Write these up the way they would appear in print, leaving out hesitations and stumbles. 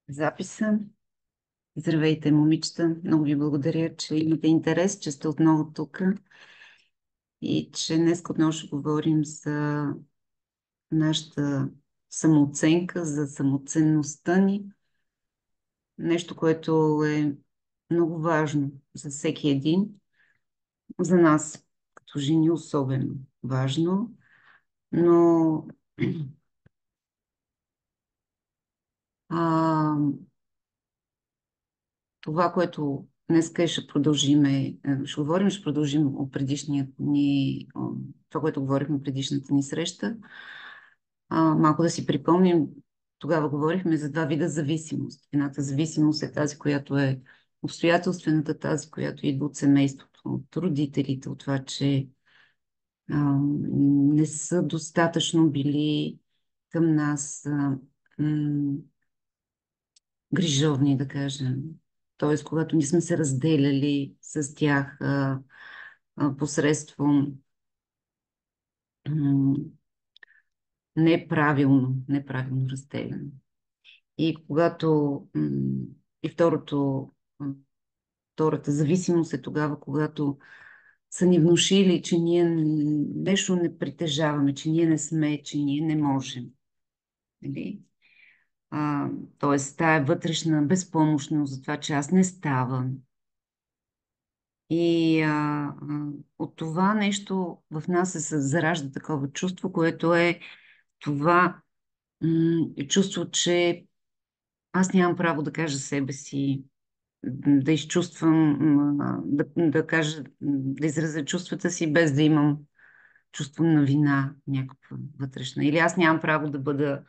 записа. Здравейте, момичета! Много ви благодаря, че имате интерес, че сте отново тук и че днес отново ще говорим за нашата самооценка, за самоценността ни. Нещо, което е много важно за всеки един. За нас, като жени, особено важно. Но а, това, което днес ще продължиме, ще говорим, ще продължим от това, което говорихме предишната ни среща. Малко да си припомним, тогава говорихме за два вида зависимост. Едната зависимост е тази, която е обстоятелствената, тази, която идва от семейството, от родителите, от това, че не са достатъчно били към нас грижовни, да кажем. Т.е. когато не сме се разделяли с тях посредством неправилно разделяне. И когато и втората зависимост е тогава, когато са ни внушили, че ние нещо не притежаваме, че ние не сме, че ние не можем. Нали? Т.е. тая вътрешна безпомощност за това, че аз не ставам. И от това нещо в нас се заражда такова чувство, което е това чувство, че аз нямам право да кажа себе си, да изчувствам, да кажа, да изразя чувствата си, без да имам чувство на вина някаква вътрешна. Или аз нямам право да бъда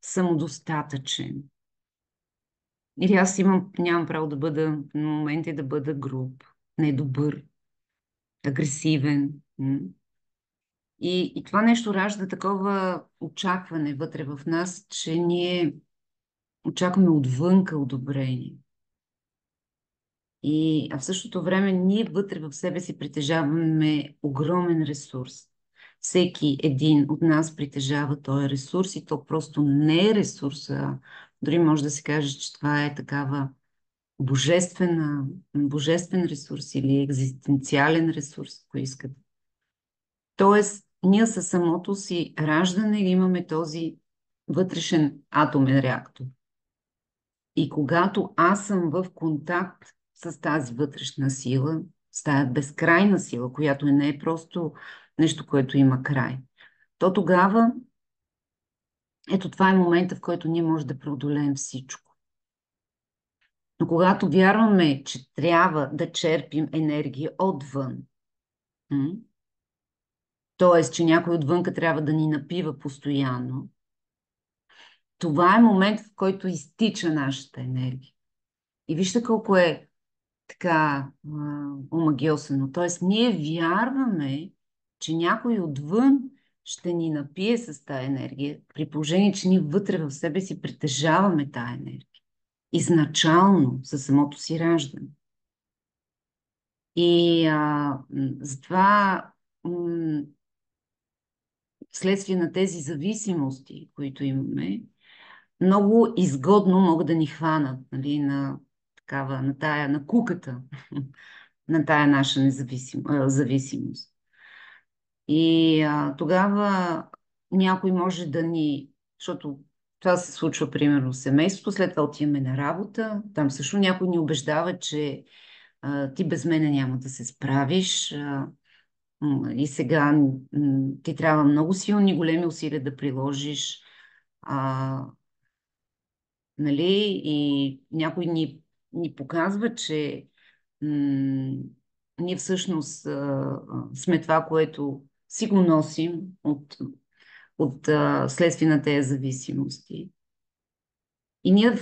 самодостатъчен. Или нямам право да бъда в моменти да бъда груб, недобър, агресивен. И това нещо ражда такова очакване вътре в нас, че ние очакваме отвънка одобрение. А в същото време ние вътре в себе си притежаваме огромен ресурс. Всеки един от нас притежава този ресурс и то просто не е ресурс, дори може да се каже, че това е такава божествен ресурс или екзистенциален ресурс, ако искате. Тоест, ние със самото си раждане имаме този вътрешен атомен реактор. И когато аз съм в контакт с тази вътрешна сила, с тази безкрайна сила, която не е просто нещо, което има край, то тогава, ето това е момента, в който ние можем да преодолеем всичко. Но когато вярваме, че трябва да черпим енергия отвън, т.е. че някой отвънка трябва да ни напива постоянно, това е момент, в който изтича нашата енергия. И вижте колко е така омагьосано. Тоест, ние вярваме, че някой отвън ще ни напие с тая енергия, при положение, че ние вътре в себе си притежаваме тая енергия. Изначално, със самото си раждане. И затова вследствие на тези зависимости, които имаме, много изгодно могат да ни хванат, нали, на куката, на тая наша зависимост. И тогава някой може да защото това се случва примерно в семейството, след това отиваме на работа, там също някой ни убеждава, че ти без мене няма да се справиш, и сега ти трябва много силни, големи усилия да приложиш, нали? И някой ни показва, че ние всъщност сме това, което си го носим от следствие на тези зависимости. И ние,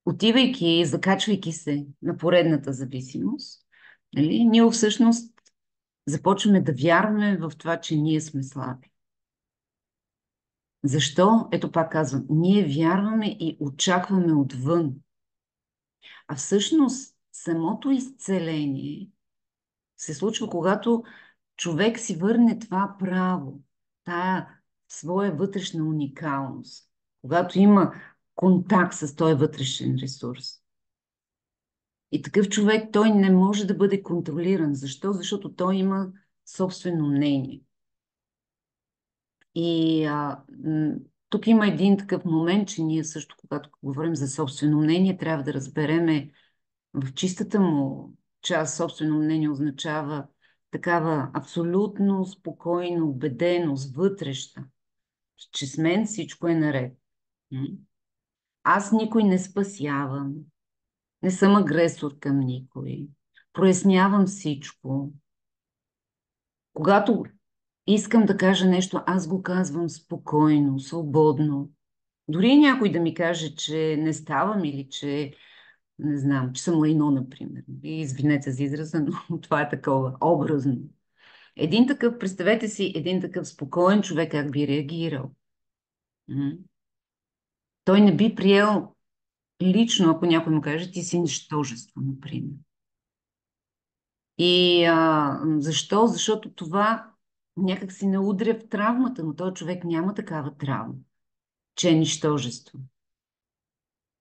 отивайки, закачвайки се на поредната зависимост, нали, ние всъщност започваме да вярваме в това, че ние сме слаби. Защо? Ето пак казвам, ние вярваме и очакваме отвън. А всъщност самото изцеление се случва, когато човек си върне това право, тая своя вътрешна уникалност, когато има контакт с този вътрешен ресурс. И такъв човек, той не може да бъде контролиран. Защо? Защото той има собствено мнение. И тук има един такъв момент, че ние също, когато говорим за собствено мнение, трябва да разбереме в чистата му част собствено мнение означава такава абсолютно спокойна убеденост, вътрешна, че с мен всичко е наред. Аз никой не спасявам, не съм агресор към никой, прояснявам всичко. Когато искам да кажа нещо, аз го казвам спокойно, свободно. Дори някой да ми каже, че не ставам или че не знам, че съм лайно, например. И извинете за израза, но това е такова, образно. Един такъв, представете си, един такъв спокоен човек как би реагирал. Той не би приел лично, ако някой му каже, ти си нищожество, например. И защо? Защото това някак си не удря в травмата, но този човек няма такава травма, че е нищожество.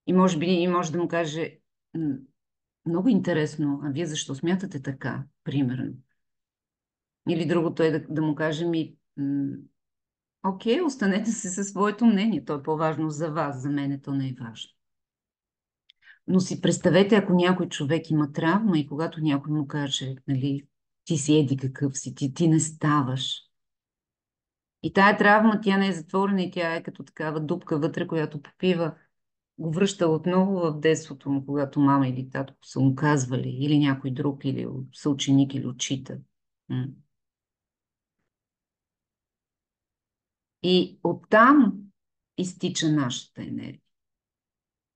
И може би и може да му каже, много интересно, а вие защо смятате така, примерно? Или другото е да му каже окей, останете се със своето мнение, то е по-важно за вас, за мен то не е важно. Но си представете, ако някой човек има травма и когато някой му каже, нали, ти си еди какъв си, ти не ставаш. И тая травма, тя не е затворена и тя е като такава дупка вътре, която попива, го връща отново в детството му, когато мама или татко са му казвали, или някой друг, или съученик, или учител. И оттам изтича нашата енергия.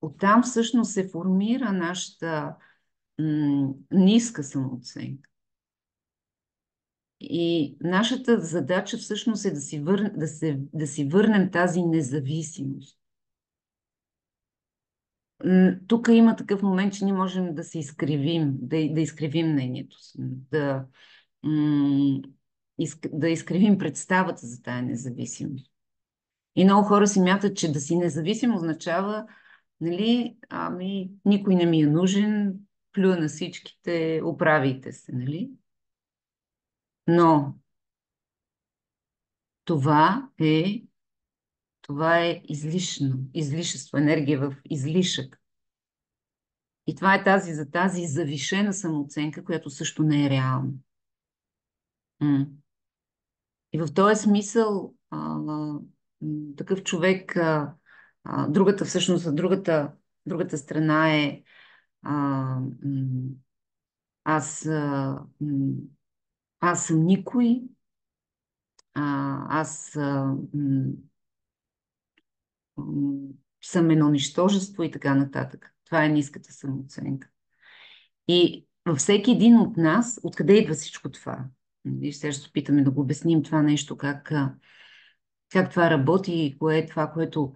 Оттам всъщност се формира нашата ниска самооценка. И нашата задача всъщност е да си върнем тази независимост. Тук има такъв момент, че ние можем да се изкривим, да изкривим мнението си, да изкривим представата за тая независимост. И много хора си мятат, че да си независим означава, нали, никой не ми е нужен, плюя на всичките, оправите се, нали? Но това е излишество, енергия в излишък. И това е за тази завишена самооценка, която също не е реална. И в този смисъл такъв човек, другата страна е аз, аз съм никой, аз съм едно нищожество и така нататък. Това е ниската самооценка. И във всеки един от нас, откъде идва всичко това? И сега ще се опитаме да го обясним това нещо, как това работи и кое е това, което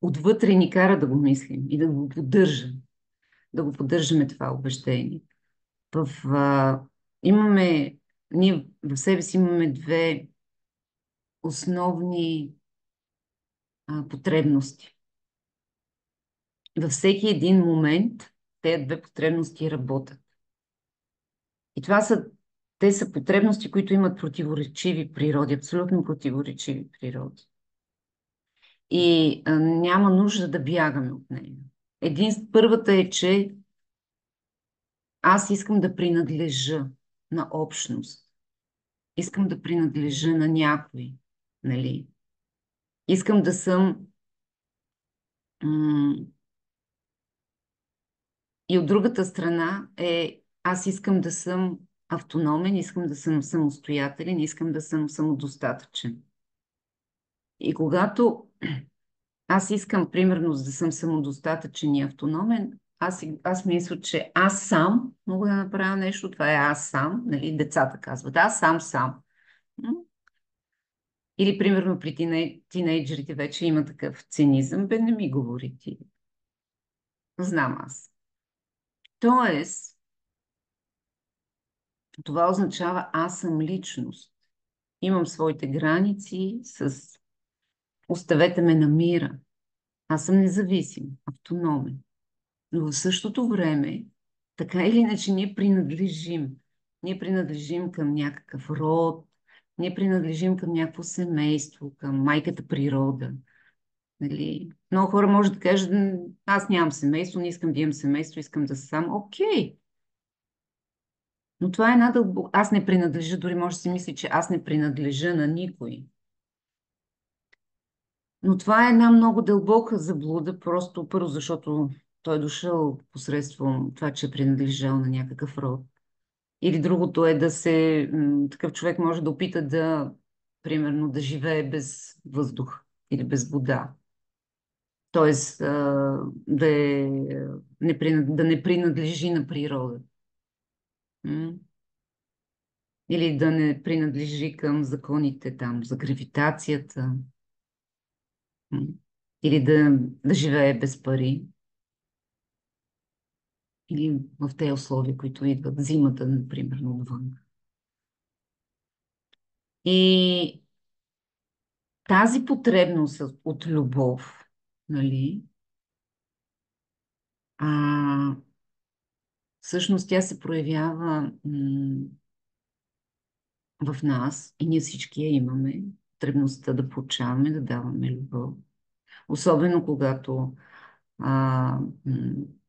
отвътре ни кара да го мислим и да го поддържаме. Да го поддържаме това убеждение. Ние в себе си имаме две основни потребности. Във всеки един момент тези две потребности работят. И те са потребности, които имат противоречиви природи, абсолютно противоречиви природи. И няма нужда да бягаме от нея. Първата е, че аз искам да принадлежа на общност. Искам да принадлежа на някой. Нали? Искам да съм... И от другата страна аз искам да съм автономен, искам да съм самостоятелен, искам да съм самодостатъчен. И когато аз искам, примерно, да съм самодостатъчен и автономен, аз мисля, че аз сам мога да направя нещо, това е аз сам, нали, децата казват, аз сам. Или, примерно, при тинейджерите вече има такъв цинизъм, не ми говори ти. Знам аз. Тоест, това означава аз съм личност. Имам своите граници оставете ме на мира. Аз съм независим, автономен. Но в същото време, така или иначе, ние принадлежим. Ние принадлежим към някакъв род, ние принадлежим към някакво семейство, към майката природа. Нали? Много хора може да кажат: Аз нямам семейство, не искам да имам семейство, искам да съм сам». Окей, но това е една дълбока... Аз не принадлежа, дори може да си мисли, че аз не принадлежа на никой. Но това е една много дълбока заблуда, просто първо защото той е дошъл посредством това, че е принадлежал на някакъв род. Или другото е да се... Такъв човек може да опита да, примерно, да живее без въздух или без вода. Тоест, да не принадлежи на природа. М? Или да не принадлежи към законите там за гравитацията. М? Или да живее без пари. Или в тези условия, които идват зимата, например, отвън. И тази потребност от любов, нали, а, всъщност тя се проявява в нас и ние всички я имаме. Потребността да получаваме, да даваме любов. Особено когато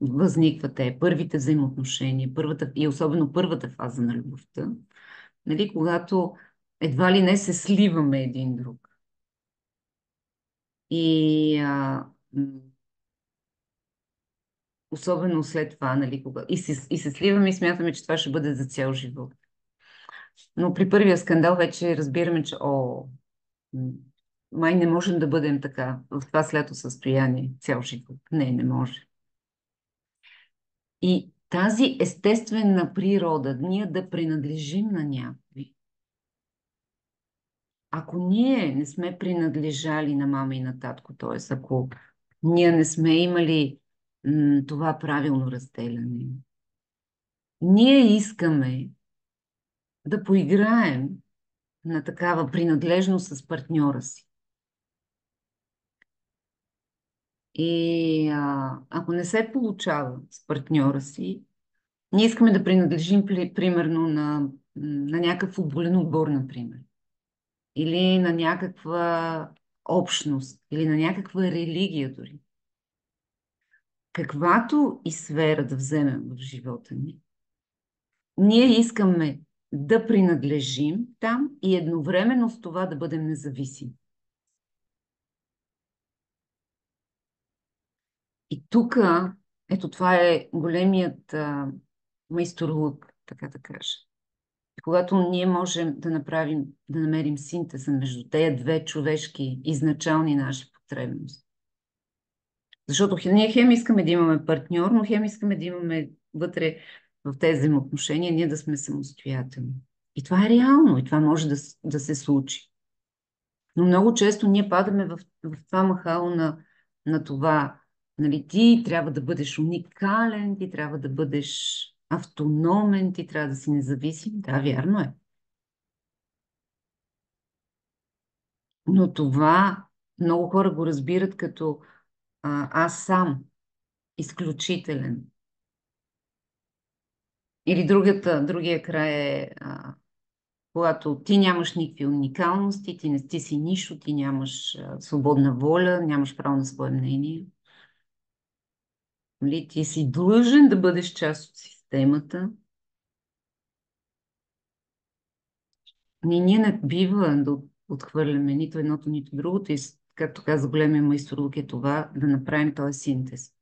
възникват първите взаимоотношения, и особено първата фаза на любовта, нали, когато едва ли не се сливаме един друг. И особено след това, нали, и се сливаме и смятаме, че това ще бъде за цял живот. Но при първия скандал вече разбираме, че м, май не можем да бъдем така, в това слято състояние цял живот. Не може. И тази естествена природа, ние да принадлежим на някой. Ако ние не сме принадлежали на мама и на татко, т.е. ако ние не сме имали това правилно разделяне, ние искаме да поиграем на такава принадлежност с партньора си. И ако не се получава с партньора си, ние искаме да принадлежим примерно на някакъв футболен отбор, например. Или на някаква общност, или на някаква религия дори. Каквато и сфера да вземем в живота ни, ние искаме да принадлежим там и едновременно с това да бъдем независими. И тук, ето това е големият майсторлък, така да кажа. И когато ние можем да намерим синтеза между тези две човешки изначални наши потребности. Защото ние хем искаме да имаме партньор, но хем искаме да имаме вътре в тези взаимоотношения, ние да сме самостоятелни. И това е реално, и това може да се случи. Но много често ние падаме в това махало на това. Нали, ти трябва да бъдеш уникален, ти трябва да бъдеш автономен, ти трябва да си независим. Да, вярно е. Но това много хора го разбират като аз сам, изключителен. Или другия край е, когато ти нямаш никакви уникалности, ти не ти си нищо, ти нямаш свободна воля, нямаш право на свое мнение. Нали? Ти си длъжен да бъдеш част от системата. Ние не бива да отхвърляме нито едното, нито другото. И, както каза големия майсторлук, е това да направим този синтез.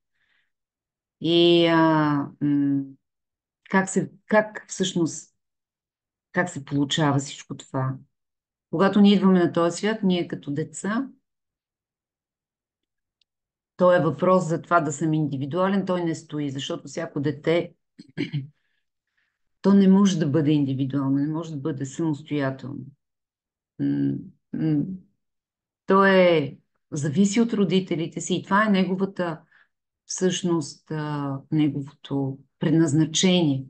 И как се получава всичко това? Когато ние идваме на този свят, ние като деца, той е въпрос за това да съм индивидуален, той не стои, защото всяко дете, то не може да бъде индивидуално, не може да бъде самостоятелно. М, м, То зависи от родителите си и това е неговата всъщност, неговото предназначение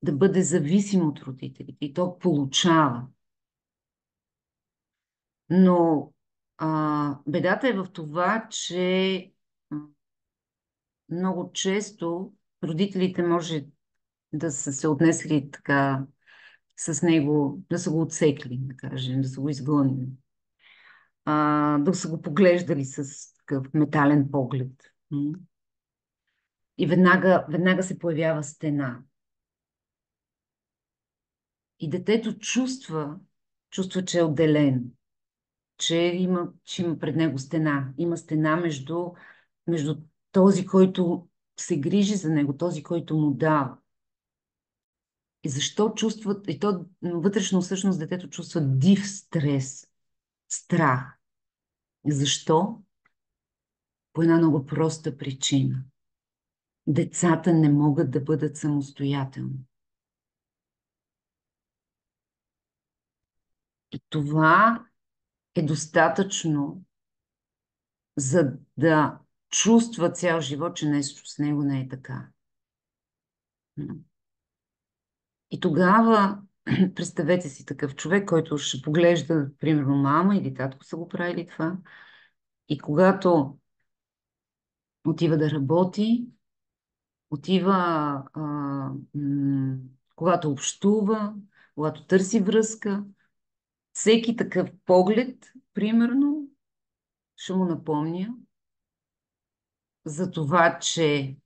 да бъде зависим от родителите и то получава. Но Бедата е в това, че м, много често родителите може да са се отнесли така с него, да са го отсекли, да кажем, да са го изгонили, да са го поглеждали с такъв метален поглед. И веднага се появява стена. И детето чувства, че е отделен, че има пред него стена. Има стена между този, който се грижи за него, този, който му дава. И защо чувстват, и то вътрешно всъщност детето чувства див стрес, страх. Защо? По една много проста причина. Децата не могат да бъдат самостоятелни. И това е достатъчно, за да чувства цял живот, че нещо с него не е така. И тогава, представете си такъв човек, който ще поглежда, примерно, мама или татко са го правили това, и когато отива да работи, отива, а, когато общува, когато търси връзка, всеки такъв поглед, примерно, ще му напомня за това, че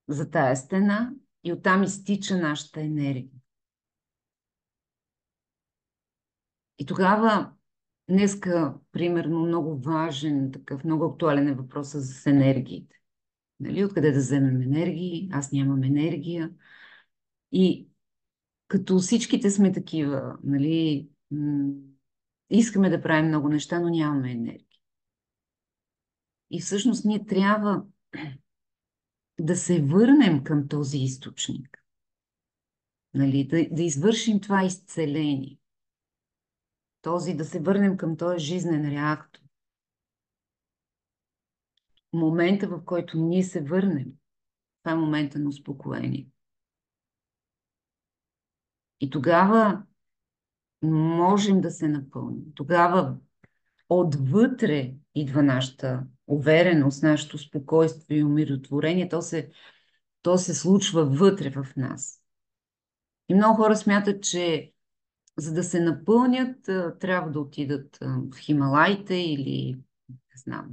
за тая стена и оттам изтича нашата енергия. И тогава, днеска, примерно, много важен, такъв много актуален е въпросът с енергиите. Нали? Откъде да вземем енергии? Аз нямам енергия. И като всичките сме такива, нали, искаме да правим много неща, но нямаме енергия. И всъщност ние трябва да се върнем към този източник. Нали? Да извършим това изцеление. Да се върнем към този жизнен реактор. Момента, в който ние се върнем, това е момента на успокоение. И тогава можем да се напълним. Тогава отвътре идва нашата увереност, нашето спокойствие и умиротворение. То се случва вътре в нас. И много хора смятат, че за да се напълнят, трябва да отидат в Хималайте или, не знам,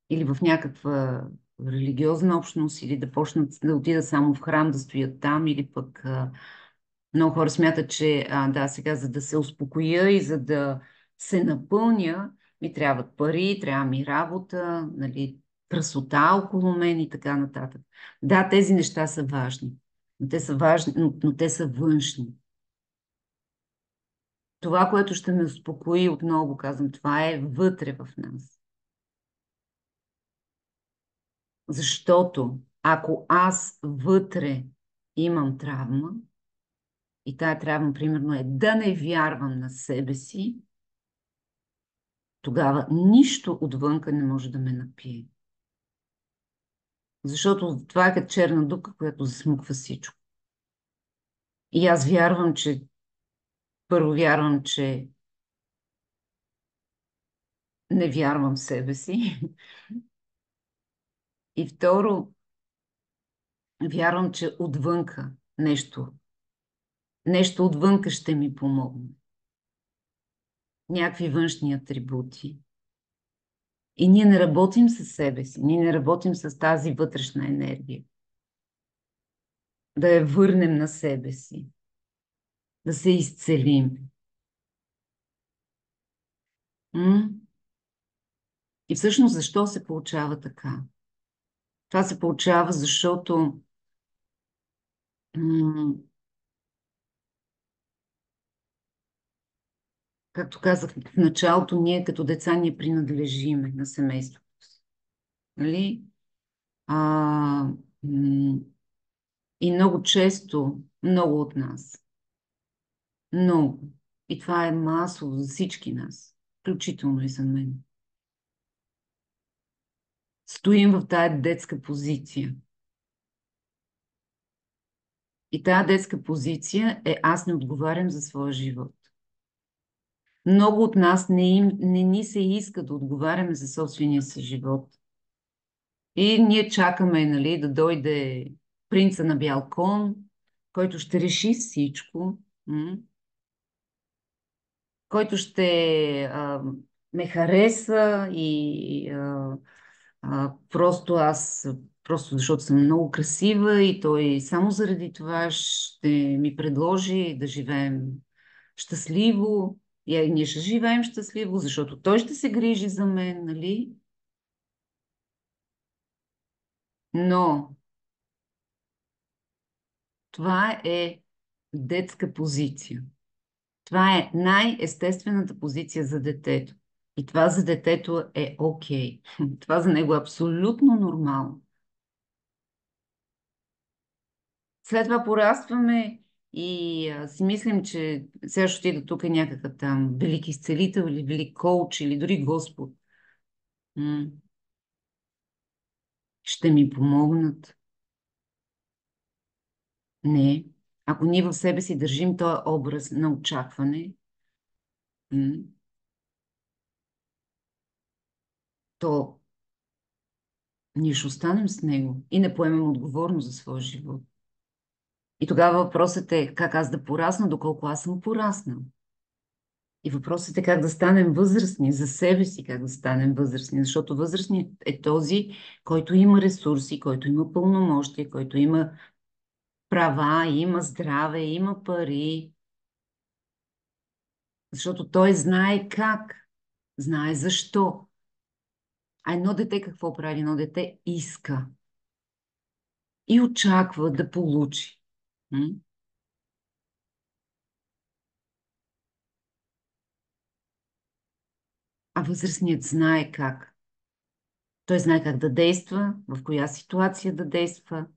или в някаква религиозна общност, или да почнат да отидат само в храм, да стоят там, или пък много хора смятат, че да, сега за да се успокоя и за да се напълня, ми трябват пари, трябва ми работа, нали, красота около мен и така нататък. Да, тези неща са важни, но те са важни, но те са външни. Това, което ще ме успокои, отново казвам, това е вътре в нас. Защото ако аз вътре имам травма, и тая травма, примерно, е да не вярвам на себе си, тогава нищо отвънка не може да ме напие. Защото това е като черна дупка, която засмуква всичко. И аз първо вярвам, че не вярвам в себе си. И второ, вярвам, че отвънка нещо отвънка ще ми помогне. Някакви външни атрибути. И ние не работим със себе си, ние не работим с тази вътрешна енергия. Да я върнем на себе си, да се изцелим. И всъщност защо се получава така? Това се получава, защото както казах в началото, ние като деца ние принадлежиме на семейството си. Нали? А, и много често, много от нас, много, и това е масово за всички нас, включително и за мен, стоим в тая детска позиция. И тая детска позиция е аз не отговарям за своя живот. Много от нас не ни се иска да отговаряме за собствения си живот. И ние чакаме, нали, да дойде принца на бял кон, който ще реши всичко, който ще ме хареса и просто аз, просто защото съм много красива и той само заради това ще ми предложи да живеем щастливо. И ние ще живеем щастливо, защото той ще се грижи за мен, нали? Но това е детска позиция. Това е най-естествената позиция за детето. И това за детето е окей. Това за него е абсолютно нормално. След това порастваме и си мислим, че сега ще отида тук някакъв там велик изцелител или велик коуч или дори Господ. М, Ще ми помогнат. Не. Ако ние в себе си държим този образ на очакване, м, то ние ще останем с него и не поемем отговорност за своя живот. И тогава въпросът е как аз да порасна, доколко аз съм пораснал. И въпросът е как да станем възрастни, за себе си как да станем възрастни, защото възрастният е този, който има ресурси, който има пълномощие, който има права, има здраве, има пари, защото той знае как, знае защо. А едно дете какво прави? Едно дете иска и очаква да получи. М? А възрастният знае как. Той знае как да действа, в коя ситуация да действа,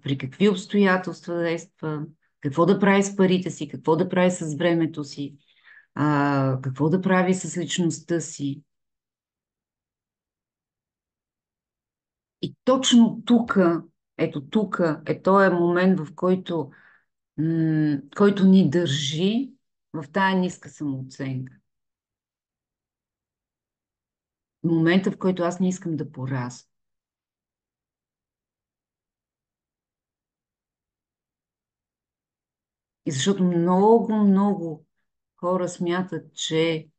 при какви обстоятелства да действа, какво да прави с парите си, какво да прави с времето си, какво да прави с личността си. И точно тук, ето тук е този момент, в който ни държи в тая ниска самооценка. Момента, в който аз не искам да порасна. И защото много, много хора смятат, че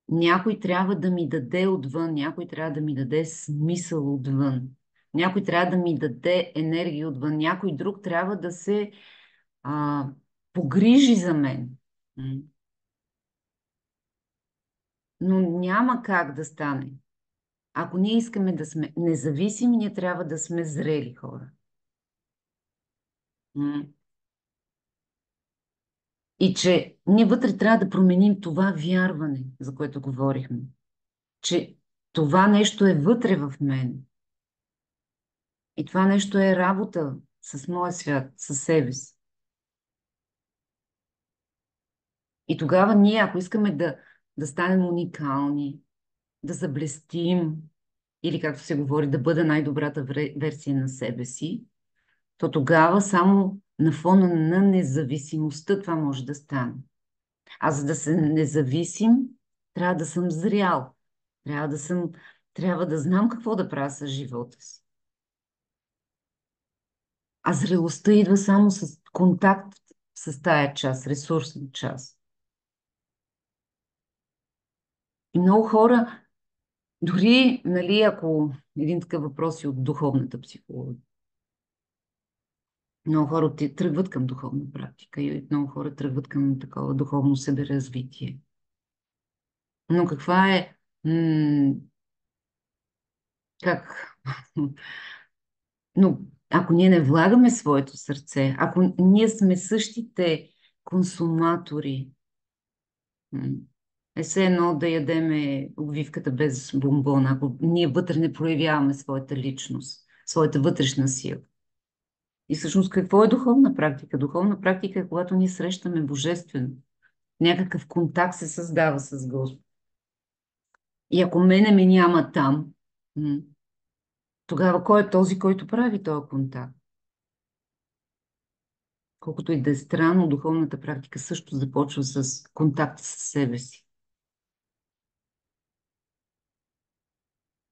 някой трябва да ми даде отвън, някой трябва да ми даде смисъл отвън, някой трябва да ми даде енергия отвън, някой друг трябва да се а, погрижи за мен. М. Но няма как да стане. Ако ние искаме да сме независими, ние трябва да сме зрели хора. М. И че ние вътре трябва да променим това вярване, за което говорихме. Че това нещо е вътре в мен. И това нещо е работа с моя свят, със себе си. И тогава ние, ако искаме да станем уникални, да заблестим, или както се говори, да бъда най-добрата версия на себе си, то тогава само на фона на независимостта това може да стане. А за да се независим, трябва да съм зрял. Трябва да съм, трябва да знам какво да правя с живота си. А зрелостта идва само с контакт с тая част, ресурсна част. И много хора, дори, нали, ако един такъв въпрос е от духовната психология, много хора тръгват към духовна практика и много хора тръгват към такова духовно себеразвитие. Но каква е, как, но ако ние не влагаме своето сърце, ако ние сме същите консуматори, м, е все едно да ядеме обвивката без бомбон, ако ние вътре не проявяваме своята личност, своята вътрешна сила. И всъщност какво е духовна практика? Духовна практика е когато ние срещаме Божествено. Някакъв контакт се създава с Господ. И ако мене ме няма там, тогава кой е този, който прави този контакт? Колкото и да е странно, духовната практика също започва с контакт с себе си.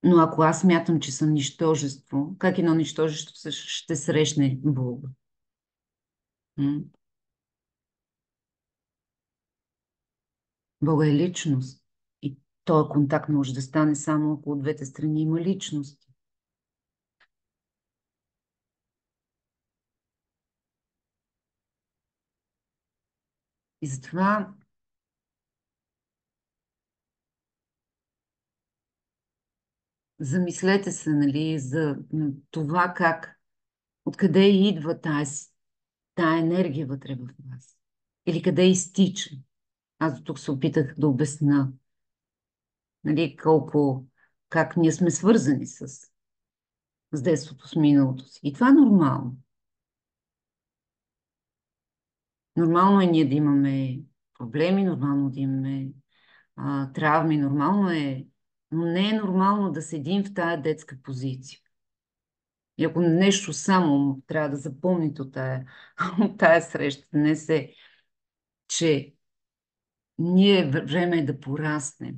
Но ако аз мятам, че съм нищожество, как едно нищожество ще срещне Бога? М? Бога е личност. И този контакт може да стане само ако от двете страни има личност. И затова замислете се, нали, за това как, откъде идва тая енергия вътре в вас. Или къде изтича. Аз до тук се опитах да обясна, нали, как ние сме свързани с детството, с миналото си. И това е нормално. Нормално е ние да имаме проблеми, нормално да имаме травми, нормално е, но не е нормално да седим в тая детска позиция. И ако нещо само трябва да запомните от тая среща, днес е, че време е да пораснем.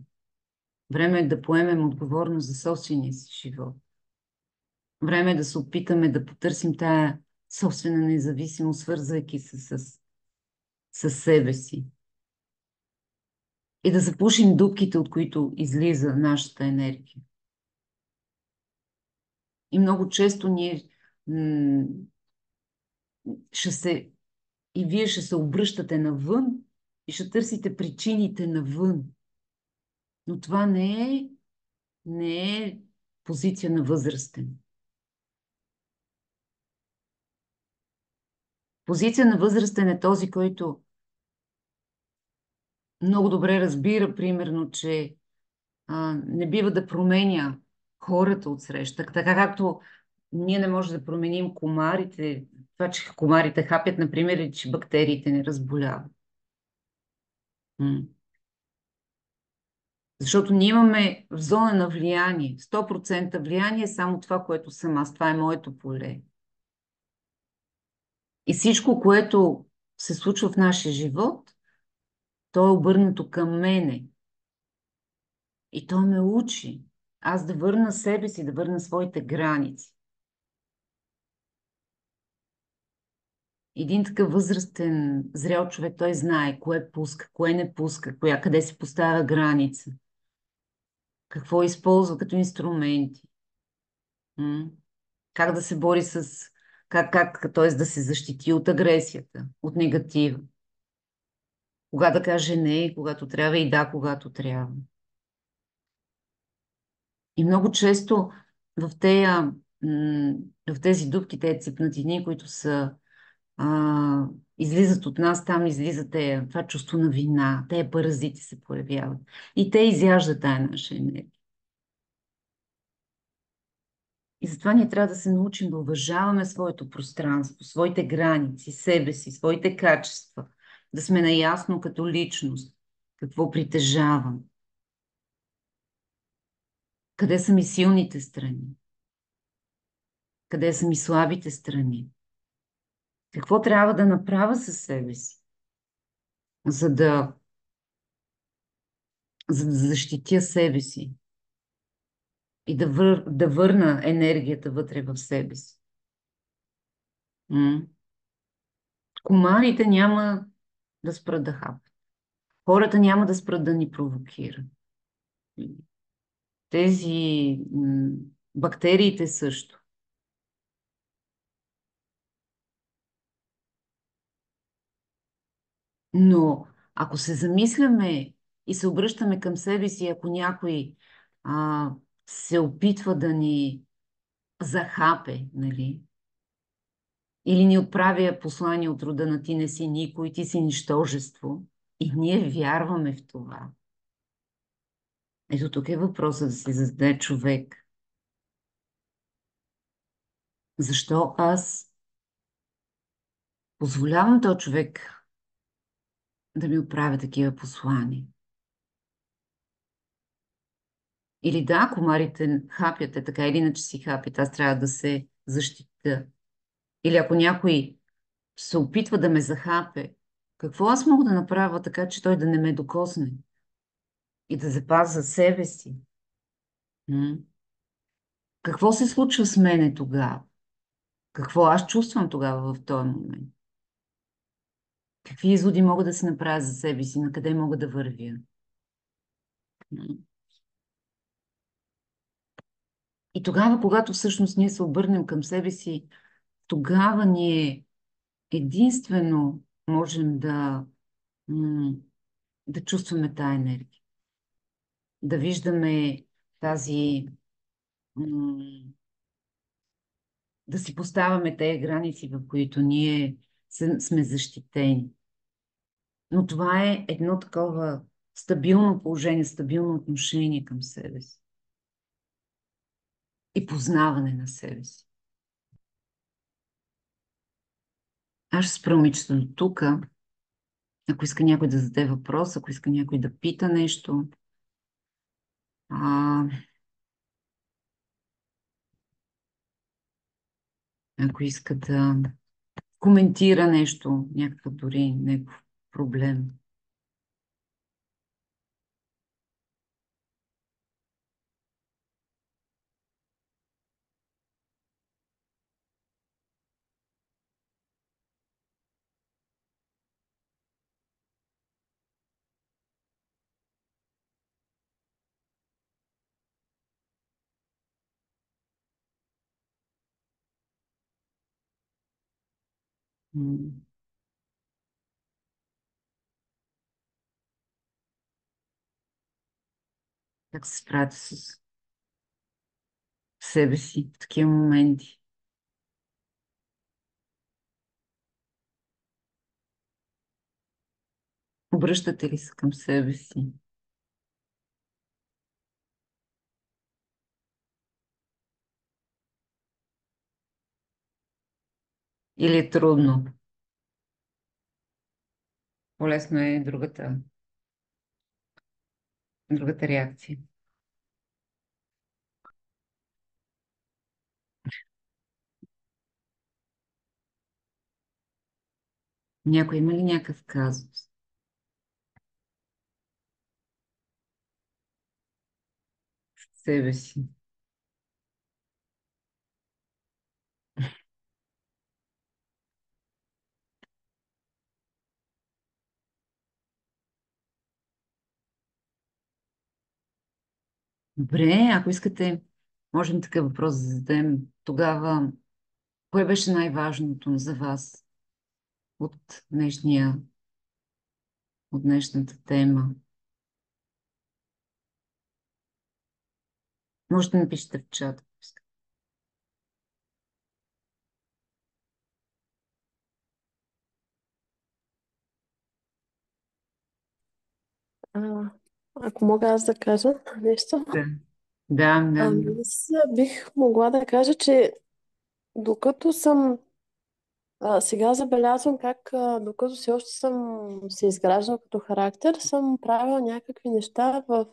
Време е да поемем отговорност за собствения си живот. Време е да се опитаме да потърсим тая собствена независимост, свързвайки се с себе си. И да запушим дупките, от които излиза нашата енергия. И много често ние ще се и вие ще се обръщате навън и ще търсите причините навън. Но това не е позиция на възрастен. Позиция на възрастен е този, който много добре разбира, примерно, че не бива да променя хората от среща. Така както ние не можем да променим комарите, това, че комарите хапят, например, и че бактериите не разболяват. Защото ние имаме в зона на влияние, 100% влияние е само това, което съм аз. Това е моето поле. И всичко, което се случва в нашия живот, то е обърнато към мене. И то ме учи аз да върна себе си, да върна своите граници. Един такъв възрастен, зрял човек, той знае кое пуска, кое не пуска, къде се поставя граница, какво използва като инструменти. Как да се бори т.е. да се защити от агресията, от негатива. Кога да каже не, когато трябва и да, когато трябва. И много често в, тея, в тези дупки, тези цепнатини, които а, излизат от нас, там излизат това чувство на вина, тези паразити се появяват. И те изяждат тая наша енергия. И затова ние трябва да се научим да уважаваме своето пространство, своите граници, себе си, своите качества, да сме наясно като личност, какво притежавам, къде са ми силните страни, къде са ми слабите страни, какво трябва да направя със себе си, за да, за да защитя себе си и да върна енергията вътре в себе си. Комарите няма да спрат да хапят. Хората няма да спрат да ни провокират. Тези бактериите също. Но ако се замисляме и се обръщаме към себе си, ако някой а, се опитва да ни захапе, нали, или ни отправя послание от рода на ти не си никой, ти си нищожество, и ние вярваме в това. Ето тук е въпросът да се зададе човек. Защо аз позволявам този човек да ми отправя такива послания? Или да, комарите хапят, така или иначе си хапят, аз трябва да се защитя. Или ако някой се опитва да ме захапе, какво аз мога да направя така, че той да не ме докосне и да запазя себе си? М? Какво се случва с мене тогава? Какво аз чувствам тогава в този момент? Какви изводи мога да се направя за себе си? На къде мога да вървя? М? И тогава, когато всъщност ние се обърнем към себе си, тогава ние единствено можем м, да чувстваме тая енергия, да виждаме тази, м, да си поставяме тези граници, в които ние сме защитени. Но това е едно такова стабилно положение, стабилно отношение към себе си и познаване на себе си. Аз ще спра момичето до тук. Ако иска някой да зададе въпрос, ако иска някой да пита нещо, а, ако иска да коментира нещо, някакъв дори някакъв проблем. М, Как се справяте с себе си в такива моменти? Обръщате ли се към себе си? Или е трудно? По-лесно е другата реакция. Някой има ли някакъв казус в себе си? Добре, ако искате, можем такъв въпрос да зададем. Тогава, кое беше най-важното за вас от от днешната тема? Може да напишете в чат. Ако искате. А, ако мога аз да кажа нещо, Да, да, да. аз бих могла да кажа, че докато съм сега забелязвам как докато все още съм се изграждала като характер, съм правила някакви неща в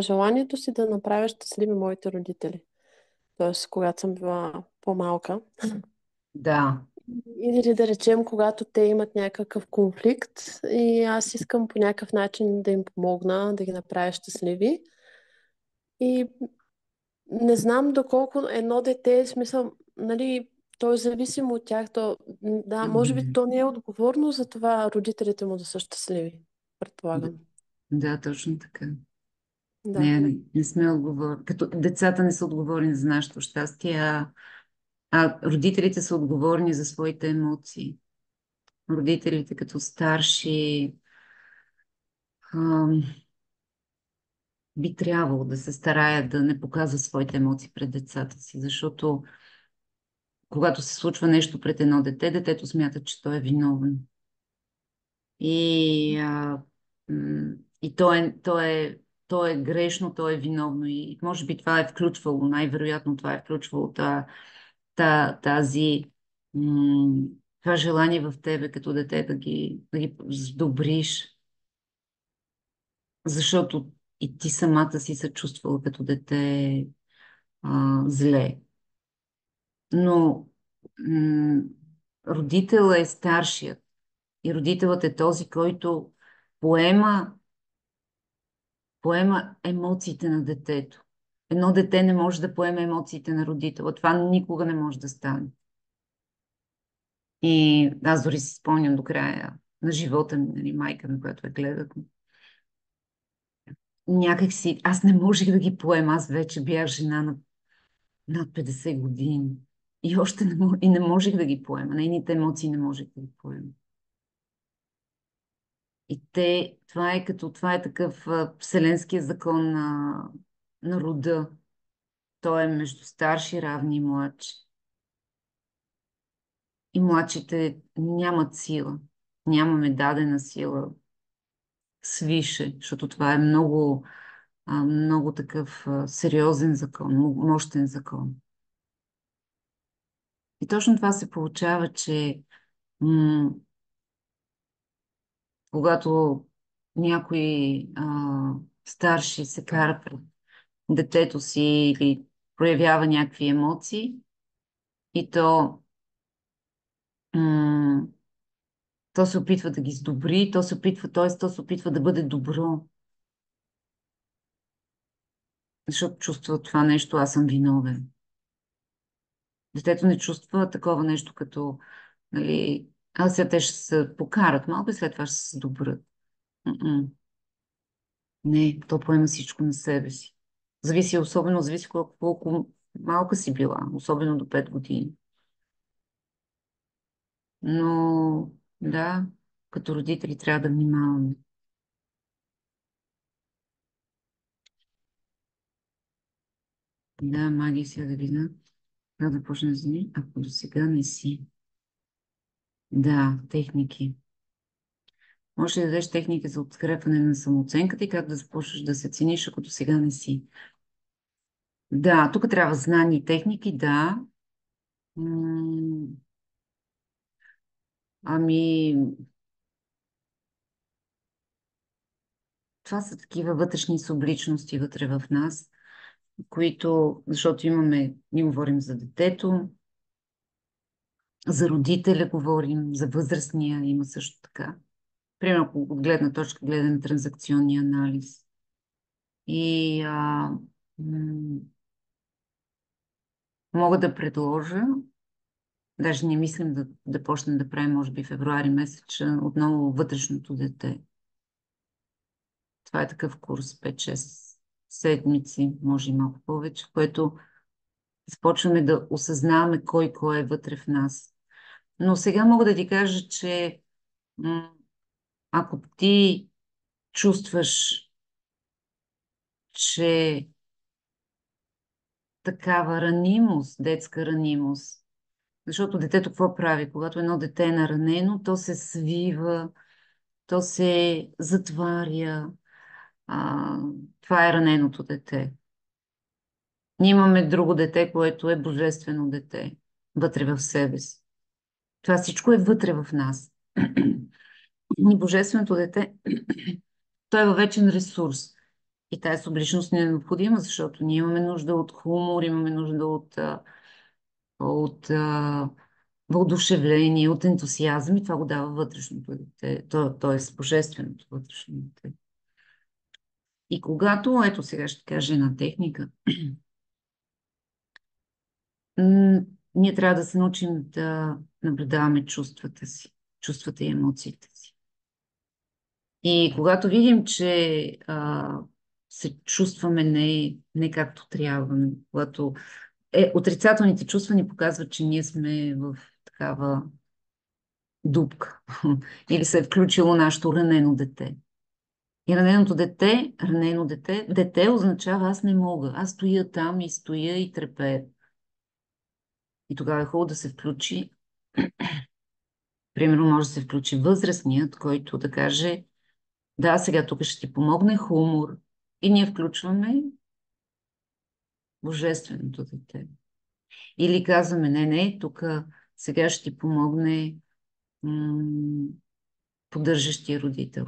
желанието си да направя щастливи моите родители. Тоест, когато съм била по-малка. Да. Или да речем, когато те имат някакъв конфликт и аз искам по някакъв начин да им помогна, да ги направя щастливи. И не знам доколко едно дете, е смисъл, нали, то е зависимо от тях. Да, може би Мгм. то не е отговорно за това родителите му да са щастливи, предполагам. Да, точно така. Да. Не сме отговорни. Като децата не са отговорни за нашето щастие, а родителите са отговорни за своите емоции. Родителите като старши ам, би трябвало да се стараят да не показват своите емоции пред децата си, защото когато се случва нещо пред едно дете, детето смята, че той е виновен. И, и то е грешно, то е виновно. И може би това е включвало, най-вероятно това е включвало тази, м, това желание в тебе като дете да ги сдобриш, защото и ти самата си се чувствала като дете зле. Но родител е старшият и родителът е този, който поема, поема емоциите на детето. Едно дете не може да поеме емоциите на родителя. Това никога не може да стане. И аз дори си спомням до края на живота ми, нали, майка ми, която я гледах. Някак си, аз не можех да ги поема. Аз вече бях жена на над 50 години. И още и не можех да ги поема. Нейните емоции не можех да ги поема. И това е такъв вселенския закон на рода. Той е между старши, равни и младши. И младшите нямат сила. Нямаме дадена сила свише, защото това е много такъв сериозен закон, мощен закон. И точно това се получава, че когато някой старши се кара пред детето си или проявява някакви емоции, и м- то се опитва да ги сдобри, то се опитва да бъде добро, защото чувства това нещо, аз съм виновен. Детето не чувства такова нещо, като, нали, сега те ще се покарат малко и след това ще се добрат. Не, то поема всичко на себе си. Зависи колко малка си била, особено до 5 години. Но да, като родители трябва да внимаваме. Да, магия сега да видя. Трябва да почне с ни, ако до сега не си. Да, техники. Може да дадеш техники за открепване на самооценката и как да започнеш да се цениш, ако до сега не си. Да, тук трябва знания и техники, да. М, Ами, това са такива вътрешни субличности вътре в нас, защото ние говорим за детето, за родителя говорим, за възрастния има също така. Примерно, ако от гледна точка гледаме транзакционния анализ. И м- мога да предложа, даже не мислим да почнем да правим, може би февруари месец, отново вътрешното дете. Това е такъв курс, 5-6 седмици, може и малко повече, в което започваме да осъзнаваме кой е вътре в нас. Но сега мога да ти кажа, че ако ти чувстваш, че такава ранимост, детска ранимост, защото детето какво прави? Когато едно дете е наранено, то се свива, то се затваря. А, Това е раненото дете. Ние имаме друго дете, което е божествено дете, вътре в себе си. Това всичко е вътре в нас. И божественото дете, той е във вечен ресурс. И тази субличност не е необходима, защото ние имаме нужда от хумор, имаме нужда от въодушевление, от ентусиазъм и това го дава вътрешното дете, т.е. божественото вътрешно дете. И когато, ето сега ще кажа една техника, ние трябва да се научим да наблюдаваме чувствата си, чувствата и емоциите си. И когато видим, че се чувстваме не както трябва, когато отрицателните чувства ни показват, че ние сме в такава дупка или се е включило нашето ранено дете. И дете означава аз не мога. Аз стоя там и стоя и трепея. И тогава е хубаво да се включи, примерно може да се включи възрастният, който да каже, да, сега тук ще ти помогне хумор. И ние включваме божественото дете. Или казваме, не, тук сега ще ти помогне поддържащия родител.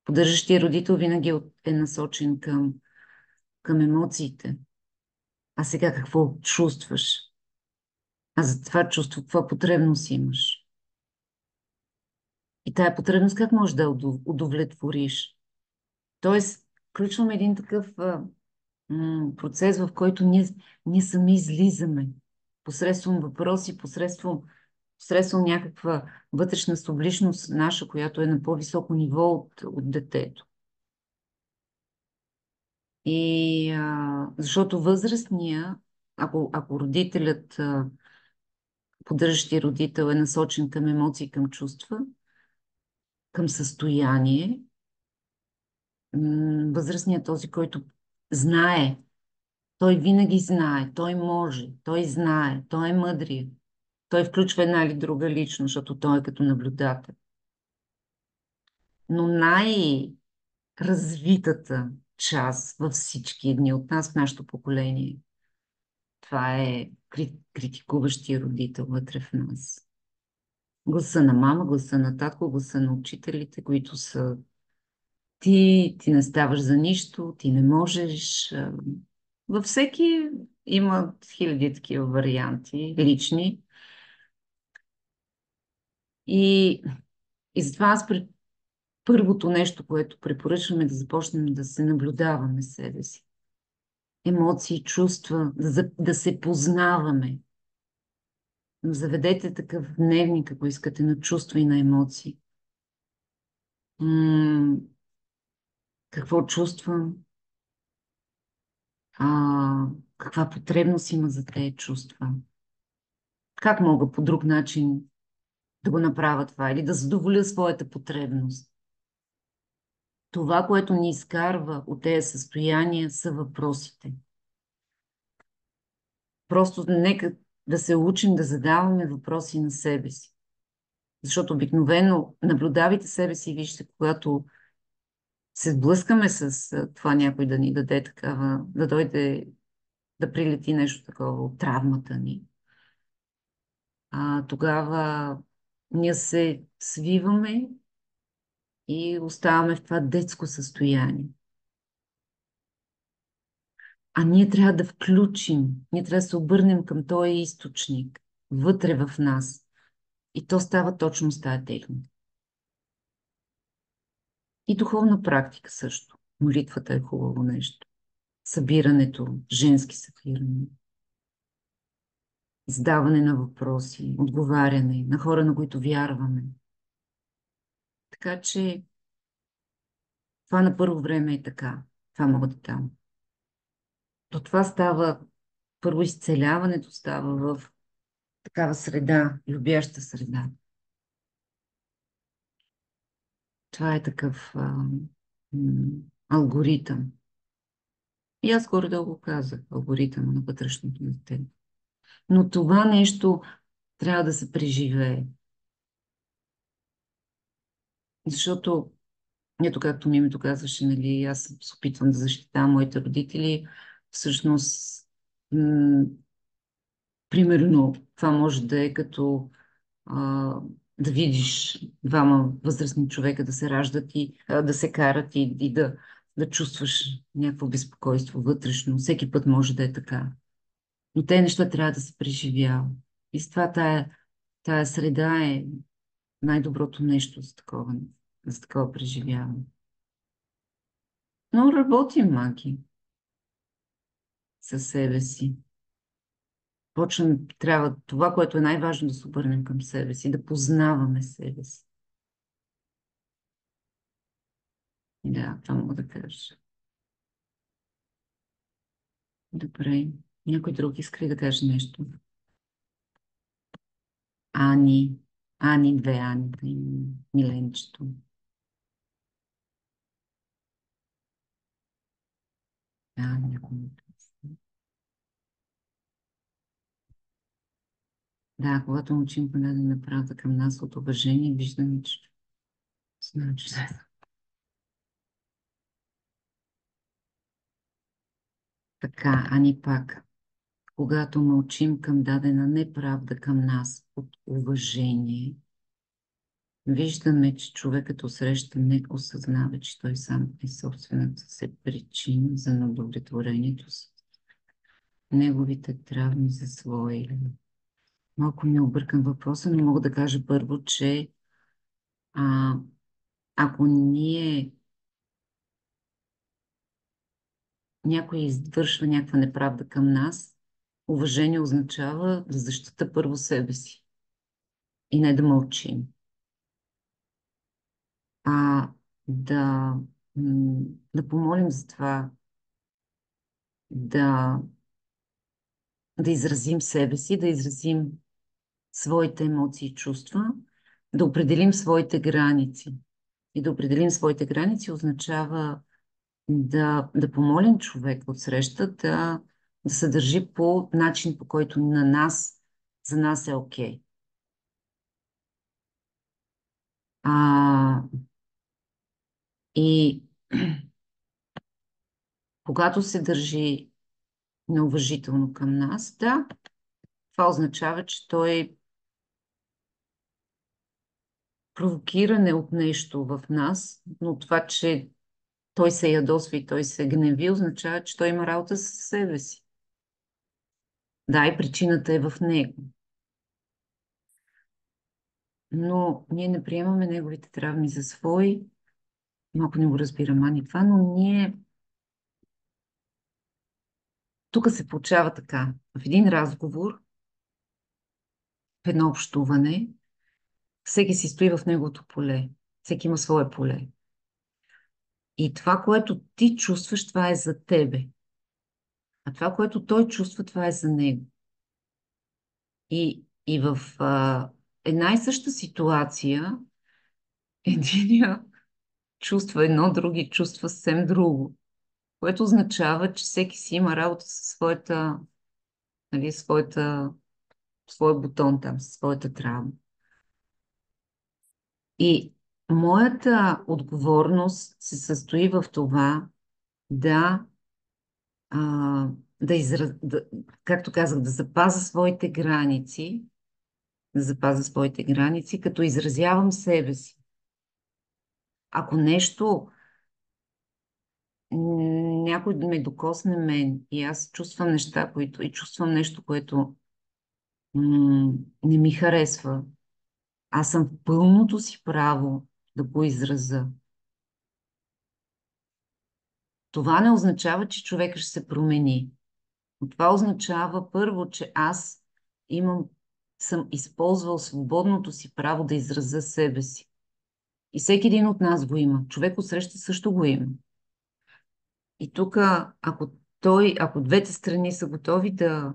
Поддържащия родител винаги е насочен към емоциите. А сега какво чувстваш? а за това чувство каква потребност имаш. И тая потребност как можеш да я удовлетвориш? Тоест, включваме един такъв процес, в който ние сами излизаме посредством въпроси, посредством някаква вътрешна субличност наша, която е на по-високо ниво от детето. И защото възрастния, ако родителят, поддържащи родител е насочен към емоции, към чувства, към състояние, възрастният е този, който знае, той винаги знае, той може, той знае, той е мъдрия. Той включва една или друга личност, защото той е като наблюдател. Но най-развитата част във всички едни от нас, в нашето поколение, това е критикуващия родител вътре в нас. Гласа на мама, гласа на татко, гласа на учителите, които са ти не ставаш за нищо, ти не можеш. Във всеки има хиляди такива варианти, лични. И, и затова първото нещо, което препоръчваме, да започнем да се наблюдаваме себе си. Емоции, чувства, да се познаваме. Но заведете такъв дневник, ако искате, на чувства и на емоции. Какво чувствам? Каква потребност има за тези чувства? Как мога по друг начин да го направя това или да задоволя своята потребност? Това, което ни изкарва от тези състояния, са въпросите. Просто нека да се учим да задаваме въпроси на себе си. Защото обикновено наблюдавайте себе си и вижте, когато се сблъскаме с това някой да ни даде такава, да дойде, да прилети нещо такова от травмата ни. Тогава ние се свиваме и оставаме в това детско състояние. А ние трябва да включим, ние трябва да се обърнем към този източник, вътре в нас. И то става точно с тази техника. И духовна практика също. Молитвата е хубаво нещо. Събирането, женски събиране, задаване на въпроси, отговаряне на хора, на които вярваме. Така че това на първо време е така. Това мога да дам. То това става, първо изцеляването става в такава среда, любяща среда. Това е такъв алгоритъм. И аз горе-долу го казах, алгоритъм на вътрешното дете. Но това нещо трябва да се преживее. Защото, ето както Мимито казваше, нали, аз се опитвам да защитавам моите родители. Всъщност, примерно, това може да е като да видиш двама възрастни човека да се раждат и да се карат и да чувстваш някакво безпокойство вътрешно. Всеки път може да е така. Но тези неща трябва да се преживява. И с това тая среда е най-доброто нещо за такова преживяване. Но работим, маки, със себе си. Трябва това, което е най-важно, да се обърнем към себе си, да познаваме себе си. Да, това мога да кажа. Добре. Някой друг иска ли да каже нещо? Ани. Ани, две Ани. Миленчето. Да, някой. Да, когато учим по дадена правда към нас от уважение, виждаме, че значи. Така, Ани пак. Когато мълчим към дадена неправда към нас от уважение, виждаме, че човекът усреща не осъзнава, че той сам е собствената си причина за неудовлетворението си. Неговите травми за своя или малко ми объркан въпроса, но мога да кажа първо, че а, ако някой извършва някаква неправда към нас, уважение означава да защита първо себе си и не да мълчим, а да, м, да помолим за това, да, да изразим себе си, да изразим своите емоции и чувства, да определим своите граници. И да определим своите граници означава да помолим човек от среща да се държи по начин, по който за нас е окей. А, и когато се държи неуважително към нас, да, това означава, че той провокиране от нещо в нас, но това, че той се ядосва и той се гневи, означава, че той има работа със себе си. Да, и причината е в него. Но ние не приемаме неговите травми за свои. Малко не го разбирам Ани това, но ние... Тук се получава така. В един разговор, в едно общуване, всеки си стои в неговото поле. Всеки има свое поле. И това, което ти чувстваш, това е за тебе. А това, което той чувства, това е за него. И в една и съща ситуация, единия чувства едно, други чувства съвсем друго. Което означава, че всеки си има работа със своята, нали, своя бутон там, със своята травма. И моята отговорност се състои в това да, а, както казах, да запазя своите граници, като изразявам себе си. Ако нещо, някой да ме докосне мен и аз чувствам неща, и чувствам нещо, което не ми харесва, аз съм в пълното си право да го изразя. Това не означава, че човека ще се промени. Но това означава първо, че съм използвал свободното си право да изразя себе си. И всеки един от нас го има. Човек отсреща също го има. И тук, ако двете страни са готови да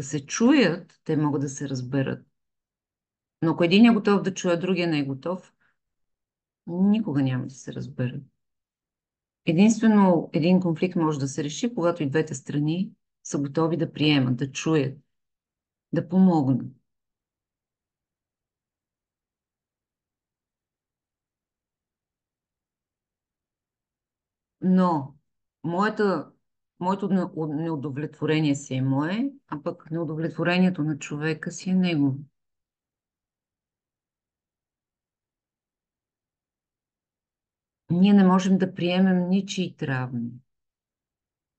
се чуят, те могат да се разберат. Но ако един е готов да чуе, другия не е готов, никога няма да се разберат. Единствено един конфликт може да се реши, когато и двете страни са готови да приемат, да чуят, да помогнат. Но моето неудовлетворение си е мое, а пък неудовлетворението на човека си е негово. Ние не можем да приемем ничии травми,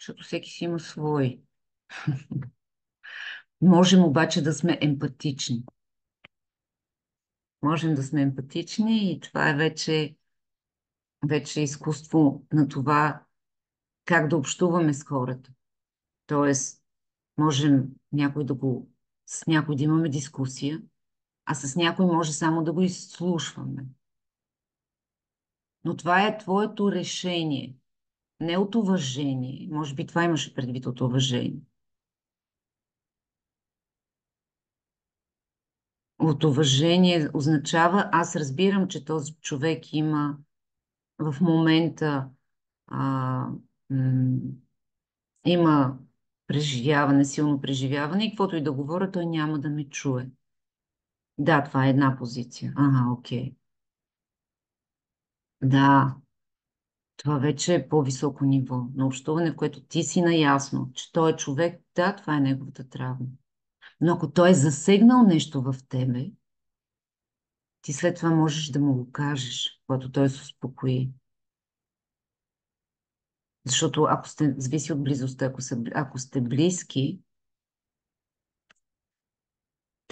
защото всеки си има свой. Можем обаче да сме емпатични. Можем да сме емпатични и това е вече изкуство на това как да общуваме с хората. Тоест, можем с някой да имаме дискусия, а с някой може само да го изслушваме. Но това е твоето решение, не от уважение. Може би това имаше предвид от уважение. От уважение означава, аз разбирам, че този човек има в момента а, м, има преживяване, силно преживяване и каквото и да говоря, той няма да ме чуе. Да, това е една позиция. Ага, окей. Да, това вече е по-високо ниво на общуване, в което ти си наясно, че той е човек, да, това е неговата травма. Но ако той е засегнал нещо в тебе, ти след това можеш да му го кажеш, когато той се успокои. Защото зависи от близостта, ако сте близки,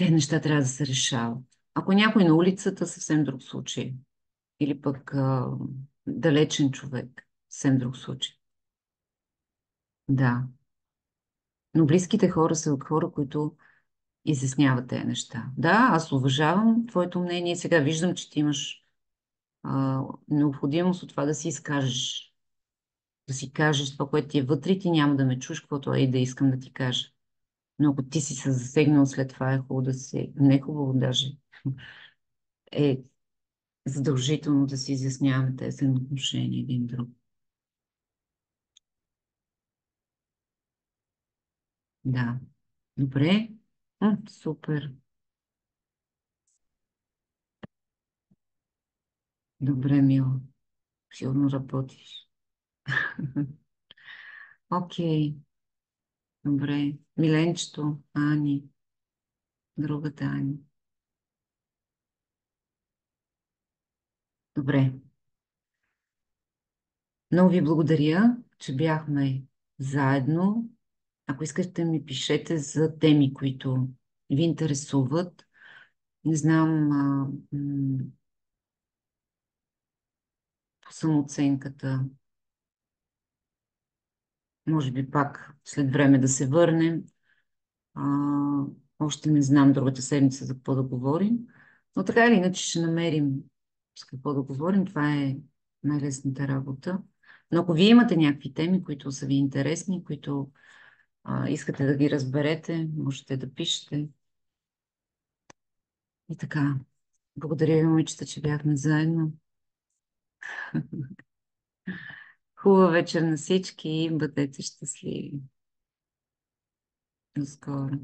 те неща трябва да се решават. Ако някой на улицата, съвсем друг случай. Или пък далечен човек, съвсем друг случай. Да. Но близките хора са хора, които изясняват тези неща. Да, аз уважавам твоето мнение. Сега виждам, че ти имаш необходимост от това да си изкажеш. Да си кажеш това, което ти е вътре, и ти няма да ме чуш, каквото и да искам да ти кажа. Но ако ти си се засегнал след това, е хубаво да се... Не е хубаво даже. Е задължително да си изясняваме тези отношения един друг. Да. Добре. Супер. Добре, мило. Сигурно работиш. Окей. Добре. Миленчето, Ани. Другата Ани. Добре. Много ви благодаря, че бяхме заедно. Ако искате, ми пишете за теми, които ви интересуват. Не знам, по самооценката, може би пак след време да се върнем. А, още не знам другата седмица за какво да говорим, но така или иначе ще намерим с какво да говорим. Това е най-лесната работа. Но ако вие имате някакви теми, които са ви интересни, които искате да ги разберете, можете да пишете. И така. Благодаря ви, момичета, че бяхме заедно. Хубава вечер на всички и бъдете щастливи. До скоро.